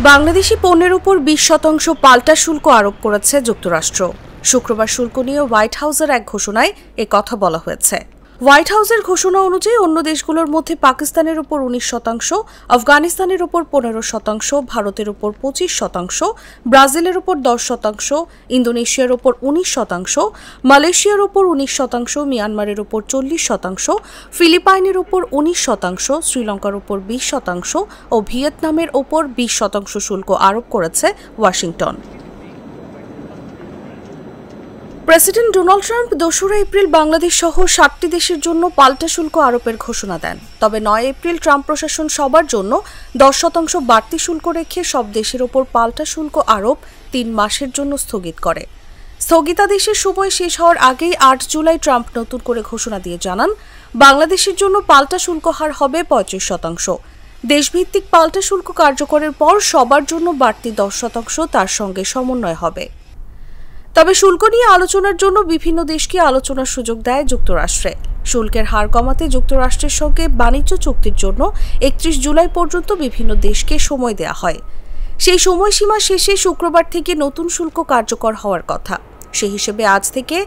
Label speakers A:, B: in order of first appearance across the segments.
A: বাংলাদেশি পণ্যের উপর 20% পাল্টা শুল্ক আরোপ করেছে যুক্তরাষ্ট্র। শুক্রবার শুল্ক নিয়ে হোয়াইট হাউসের এক ঘোষণায় এ কথা বলা হয়েছে। হোয়াইট হাউসের ঘোষণা অনুযায়ী অন্য দেশগুলোর মধ্যে পাকিস্তানের উপর 19%, আফগানিস্তানের উপর 15%, ভারতের উপর 25%, ব্রাজিলের উপর 10%, ইন্দোনেশিয়ার উপর 19%, মালয়েশিয়ার উপর 19%, মিয়ানমারের উপর 40%, ফিলিপাইনের উপর 19%, শ্রীলঙ্কার উপর 20% ও ভিয়েতনামের উপর 20% শুল্ক আরোপ করেছে Washington. President Donald Trump 2 April Bangladesh সহ 7টি দেশের জন্য পাল্টা শুল্ক আরোপের ঘোষণা দেন। তবে 9 এপ্রিল ট্রাম্প প্রশাসন সবার জন্য 10% বাড়তি শুল্ক রেখে সব দেশের ওপর পাল্টা শুল্ক আরোপ 3 মাসের জন্য স্থগিত করে। স্থগিতাদেশের সময় শেষ হওয়ার আগেই 8 জুলাই ট্রাম্প নতুন করে ঘোষণা দিয়ে জানান, বাংলাদেশের জন্য পাল্টা শুল্ক হার হবে 35%। দেশভিত্তিক পাল্টা শুল্ক কার্যকরের পর সবার জন্য বাড়তি 10% তার সঙ্গে সমন্বয় হবে। তবে শুল্ক নিয়ে আলোচনার জন্য বিভিন্ন দেশকে আলোচনার সুযোগ দেয় যুক্তরাষ্ট্রে। শুল্কের হার কমাতে যুক্তরাষ্ট্রের সঙ্গে বাণিজ্য চুক্তির জন্য 31 জুলাই পর্যন্ত বিভিন্ন দেশকে সময় দেওয়া হয়। সেই সময়সীমা শেষে শুক্রবার থেকে নতুন শুল্ক কার্যকর হওয়ার কথা। সেই হিসেবে আজ থেকে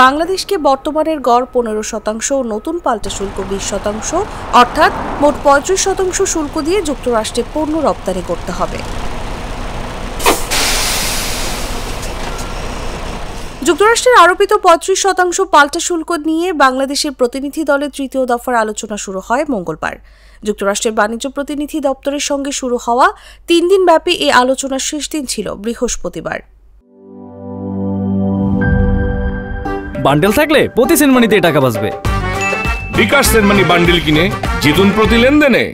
A: বাংলাদেশকে বর্তমানের গড় 15% ও নতুন পাল্টা শুল্ক 20%, অর্থাৎ মোট 35% শুল্ক দিয়ে যুক্তরাষ্ট্রে পণ্য রপ্তানি করতে হবে। যুক্তরাষ্ট্রের আরোপিত 35% পাল্টা শুল্ক নিয়ে বাংলাদেশের প্রতিনিধি দলের 3য় দফার আলোচনা শুরু হয় মঙ্গলবার। যুক্তরাষ্ট্রের বাণিজ্য প্রতিনিধি দপ্তরের সঙ্গে শুরু হওয়া 3 দিন ব্যাপী এই আলোচনার শেষ দিন ছিল বৃহস্পতিবার।
B: বান্ডেল থাকলে প্রতি সেনমানিতে টাকা বাঁচবে।
C: বিকাশ সেনমানি বান্ডেল কিনে জিতুন প্রতি লেনদেনে।